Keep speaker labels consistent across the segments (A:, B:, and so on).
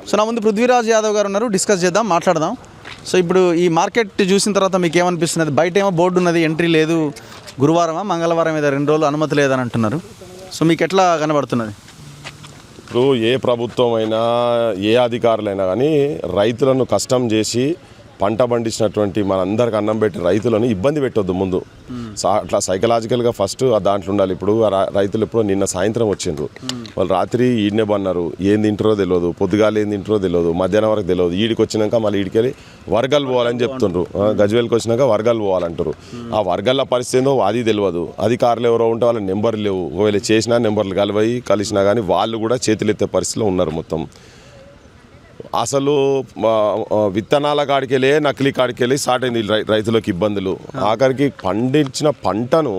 A: So నా ముందు పృథ్వీరాజ్ యాదవ్ గారు ఉన్నారు, డిస్కస్ చేద్దాం, మాట్లాడదాం. సో ఇప్పుడు ఈ మార్కెట్ చూసిన తర్వాత మీకు ఏమనిపిస్తున్నది? బయట ఏమో బోర్డు ఉన్నది, ఎంట్రీ లేదు, గురువారమా మంగళవారం మీద 2 రోజులు అనుమతి లేదని అంటున్నారు. సో మీకు ఎట్లా కనబడుతున్నది?
B: ఇప్పుడు ఏ ప్రభుత్వం అయినా ఏ అధికారులైనా కానీ రైతులను కష్టం చేసి పంట పండించినటువంటి మనందరికి అన్నం పెట్టి రైతులను ఇబ్బంది పెట్టొద్దు. ముందు అట్లా సైకలాజికల్గా ఫస్ట్ దాంట్లో ఉండాలి. ఇప్పుడు రైతులు ఎప్పుడో నిన్న సాయంత్రం వచ్చిండ్రు, వాళ్ళు రాత్రి ఈడనే బన్నారు, ఏం తింటారో తెలియదు, పొద్దుగాలు ఏం తింటారో తెలియదు, మధ్యాహ్నం వరకు తెలియదు. ఈడికి వచ్చినాక మళ్ళీ ఈడికెళ్ళి వర్గాలు పోవాలని చెప్తుండ్రు, గజ్వేల్కి వచ్చినాక వర్గాలు పోవాలంటారు. ఆ వర్గాల పరిస్థితి ఏందో అది తెలియదు. అధికారులు ఎవరో ఉంటే వాళ్ళ నెంబర్లు లేవు, ఒకవేళ చేసినా నెంబర్లు కలిసినా కానీ వాళ్ళు కూడా చేతులు ఎత్తే పరిస్థితిలో ఉన్నారు. మొత్తం అసలు విత్తనాల కాడికెళ్ళి నకిలీ కాడికెళ్ళి స్టార్ట్ అయింది రైతులకు ఇబ్బందులు. ఆఖరికి పండించిన పంటను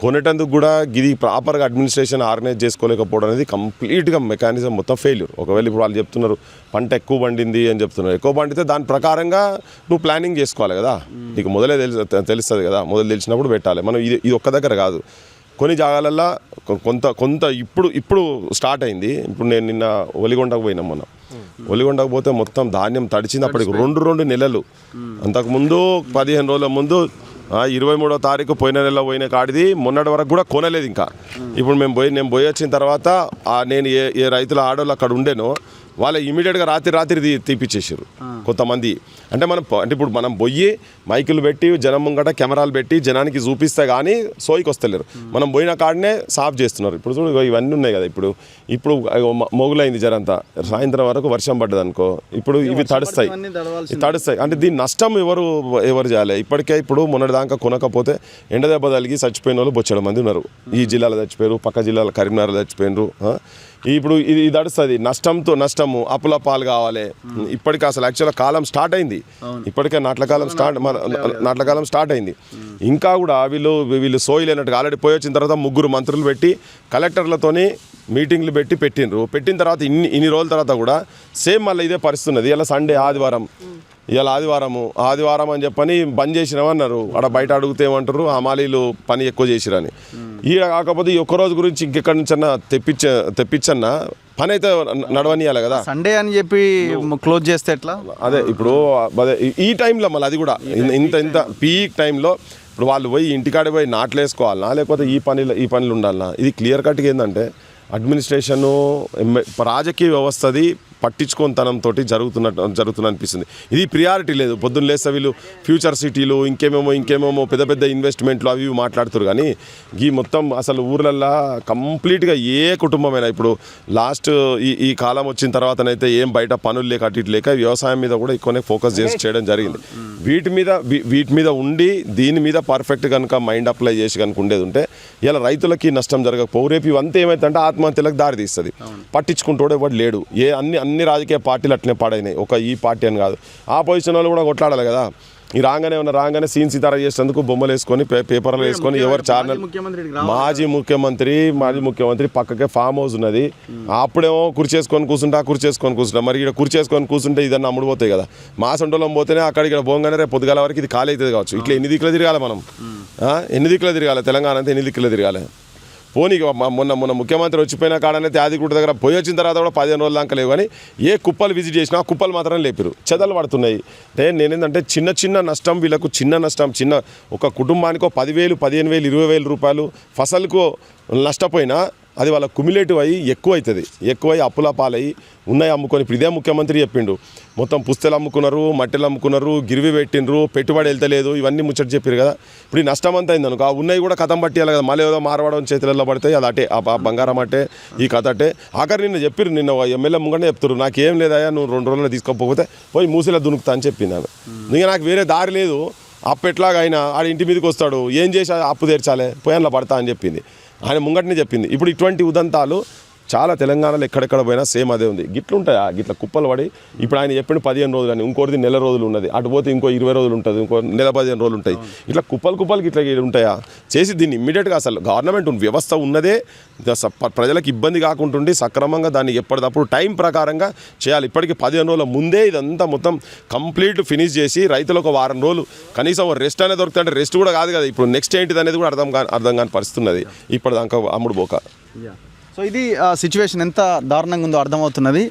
B: కొనేటందుకు కూడా ఇది ప్రాపర్గా అడ్మినిస్ట్రేషన్ ఆర్గనైజ్ చేసుకోలేకపోవడం అనేది కంప్లీట్గా మెకానిజం మొత్తం ఫెయిల్యూర్. ఒకవేళ ఇప్పుడు వాళ్ళు చెప్తున్నారు పంట ఎక్కువ పండింది అని చెప్తున్నారు, ఎక్కువ పండితే దాని ప్రకారంగా నువ్వు ప్లానింగ్ చేసుకోవాలి కదా, నీకు మొదలే తెలుస్తుంది కదా, మొదలు తెలిసినప్పుడు పెట్టాలి. మనం ఇది ఒక్క దగ్గర కాదు, కొన్ని జాగాలల్లో కొంత ఇప్పుడు స్టార్ట్ అయింది. ఇప్పుడు నేను నిన్న ఒలిగొండకు పోయినాం, మొన్న ఒలిగొండకు పోతే మొత్తం ధాన్యం తడిచింది. అప్పటికి 2 నెలలు, అంతకుముందు 15 రోజుల ముందు 23వ తారీఖు పోయిన నెలలో పోయిన కాడిది మొన్నటి వరకు కూడా కొనలేదు ఇంకా. ఇప్పుడు నేను పోయి వచ్చిన తర్వాత నేను ఏ రైతుల ఆడోళ్ళు అక్కడ ఉండేనో వాళ్ళు ఇమీడియట్గా రాత్రి తీపిచ్చేసారు కొంతమంది. అంటే ఇప్పుడు మనం పోయి మైకులు పెట్టి జనం ముంగట కెమెరాలు పెట్టి జనానికి చూపిస్తే కానీ సోయికి వస్తలేరు. మనం పోయిన కాడనే సాఫ్ చేస్తున్నారు. ఇప్పుడు చూడు ఇవన్నీ ఉన్నాయి కదా, ఇప్పుడు మొగులైంది జరంతా, సాయంత్రం వరకు వర్షం పడ్డది అనుకో, ఇప్పుడు ఇవి తడుస్తాయి. అంటే దీని నష్టం ఎవరు చేయాలి? ఇప్పటికే ఇప్పుడు మొన్నటిదాకా కొనకపోతే ఎండ దెబ్బ తగిలి చచ్చిపోయిన వాళ్ళు బొచ్చడం మంది ఉన్నారు. ఈ జిల్లాలో చచ్చిపోయారు, పక్క జిల్లాలో కరీంనగర్లో చచ్చిపోయినారు. ఇప్పుడు ఇది తడుస్తుంది, నష్టము అప్పుల పాలు కావాలి. ఇప్పటికీ అసలు యాక్చువల్గా కాలం స్టార్ట్ అయింది, ఇప్పటికే నాట్ల కాలం స్టార్ట్ అయింది. ఇంకా కూడా వీళ్ళు సోయిలేనట్టుగా ఆల్రెడీ పోయి వచ్చిన తర్వాత 3 మంత్రులు పెట్టి కలెక్టర్లతోని మీటింగ్లు పెట్టిన తర్వాత ఇన్ని రోజుల తర్వాత కూడా సేమ్ మళ్ళీ ఇదే పరిస్థితి ఉన్నది. ఇలా సండే ఇవాళ ఆదివారం అని చెప్పని బంద్ చేసినామన్నారు. అక్కడ బయట అడిగితే ఏమంటారు, హమాలీలు పని ఎక్కువ చేసిరని. ఈడ కాకపోతే ఈ ఒక్కరోజు గురించి ఇంకెక్కడి నుంచన్నా తెప్పించన్నా పని అయితే నడవనియాలి కదా.
A: సండే అని చెప్పి క్లోజ్ చేస్తే ఎట్లా?
B: అదే ఇప్పుడు ఈ టైంలో మళ్ళీ అది కూడా ఇంత పీక్ టైంలో ఇప్పుడు వాళ్ళు పోయి ఇంటికాడ పోయి నాట్లు వేసుకోవాలన్నా లేకపోతే ఈ పనులు ఉండాలన్నా, ఇది క్లియర్ కట్గా ఏంటంటే అడ్మినిస్ట్రేషను రాజకీయ వ్యవస్థది పట్టించుకోనితనంతో జరుగుతున్న అనిపిస్తుంది. ఇది ప్రియారిటీ లేదు. పొద్దున్న లేస్తే వీళ్ళు ఫ్యూచర్ సిటీలు ఇంకేమేమో పెద్ద ఇన్వెస్ట్మెంట్లు అవి మాట్లాడుతారు. కానీ ఈ మొత్తం అసలు ఊర్లల్లో కంప్లీట్గా ఏ కుటుంబమైనా ఇప్పుడు లాస్ట్ ఈ కాలం వచ్చిన తర్వాతనైతే ఏం బయట పనులు లేక అటు ఇటు లేక వ్యవసాయం మీద కూడా ఎక్కువనే ఫోకస్ చేయడం జరిగింది. వీటి మీద ఉండి దీని మీద పర్ఫెక్ట్ కనుక మైండ్ అప్లై చేసి కనుక ఉండేది ఉంటే ఇలా రైతులకి నష్టం జరగకపోవు. రేపు ఇవంతా ఏమైతుందంటే ఆత్మహత్యలకు దారి తీస్తుంది. పట్టించుకుంటూ ఎవడు లేడు. అన్ని రాజకీయ పార్టీలు అట్లనే పాడైనాయి, ఒక ఈ పార్టీ అని కాదు. ఆపోజిషన్ వాళ్ళు కూడా కొట్లాడాలి కదా. ఈ రాగానే సీన్ సితారా చేసేందుకు బొమ్మలు వేసుకొని పేపర్లు వేసుకొని ఎవరు ఛానల్ మాజీ ముఖ్యమంత్రి పక్కకే ఫామ్ హౌస్ ఉన్నది. అప్పుడేమో కుర్చేసుకొని కూర్చుంటా మరి ఇక్కడ కుర్చేసుకొని కూర్చుంటే ఇదన్నీ అమ్ముడుపోతాయి కదా. మా సొంటలో పోతేనే ఇక్కడ పోగానే రేపు పొద్దుగాల వరకు ఇది ఖాళీ అవుతుంది కావచ్చు. ఇట్లా ఎన్ని దిక్కులు తిరగాలి మనం, ఎన్ని దిక్కులు తిరగాలి? తెలంగాణ అంతా ఎన్ని దిక్కులు తిరగాలి? పోనీ మొన్న ముఖ్యమంత్రి వచ్చిపోయిన కాడనైతే యాదిగుట్ట దగ్గర పోయి వచ్చిన తర్వాత కూడా 15 రోజుల దాకా లేవు. కానీ ఏ కుప్పలు విజిట్ చేసినా కుప్పలు మాత్రం లేపారు, చెదలు పడుతున్నాయి. అంటే నేనేంటంటే చిన్న నష్టం వీళ్ళకు, ఒక కుటుంబానికో 10,000, 15,000, 20,000 రూపాయలు ఫసలుకు నష్టపోయినా అది వాళ్ళ కుమిలేటివ్ అయ్యి ఎక్కువై అప్పుల పాలయ్యి ఉన్నాయి అమ్ముకొని. ఇప్పుడు ఇదే ముఖ్యమంత్రి చెప్పిండు, మొత్తం పుస్తలు అమ్ముకున్నారు, మట్టెలు అమ్ముకున్నారు, గిరివి పెట్టిండ్రు, పెట్టుబడి వెళ్తలేదు, ఇవన్నీ ముచ్చట చెప్పారు కదా. ఇప్పుడు ఈ నష్టం అంతా అయింది అనుకో, ఆ ఉన్నాయి కూడా కథం పట్టియాలి కదా. మళ్ళీ ఏదో మారవడం చేతులలో పడతాయి, అది అటే ఆ బంగారం అట్టే ఈ కథ అట్టే. ఆఖరి నిన్న ఎమ్మెల్యే ముంగనే చెప్తారు, నాకేం లేదయా నువ్వు 2 రోజుల్లో తీసుకోకపోతే పోయి మూసిలో దునుకుతా అని చెప్పింది ఆమె. ఇంకా నాకు వేరే దారి లేదు, అప్పు ఎట్లాగా అయినా ఆడ ఇంటి మీదకి వస్తాడు, ఏం చేసి అప్పు తీర్చాలి, పోయాన్లో పడతా అని చెప్పింది ఆయన ముంగటనే చెప్పింది. ఇప్పుడు ఇటువంటి ఉదంతాలు చాలా తెలంగాణలో ఎక్కడెక్కడ పోయినా సేమ్ అదే ఉంది. గిట్లుంటాయా? గిట్ల కుప్పలు పడి ఇప్పుడు ఆయన చెప్పిన 15 రోజులు కానీ ఇంకోటి నెల రోజులు ఉన్నది, అటు పోతే ఇంకో 20 రోజులు ఉంటుంది, ఇంకో నెల 15 రోజులు ఉంటాయి. ఇట్లా కుప్పలు ఇట్లా ఉంటాయా? చేసి దీన్ని ఇమ్మీడియట్గా అసలు గవర్నమెంట్ వ్యవస్థ ఉన్నదే ప్రజలకు ఇబ్బంది కాకుంటుండి సక్రమంగా దాన్ని ఎప్పటికప్పుడు టైం ప్రకారంగా చేయాలి. ఇప్పటికీ 15 రోజుల ముందే ఇదంతా మొత్తం కంప్లీట్ ఫినిష్ చేసి రైతులకు 1 వారం రోజులు కనీసం రెస్ట్ అనేది దొరుకుతుంటే రెస్ట్ కూడా కాదు కదా. ఇప్పుడు నెక్స్ట్ ఏంటిది అనేది కూడా అర్థం కాని పరిస్థితి ఉన్నది ఇప్పటిదాకా అమ్ముడు పోక.
A: సో ఇది సిచ్యువేషన్ ఎంత దారుణంగా ఉందో అర్థమవుతున్నది.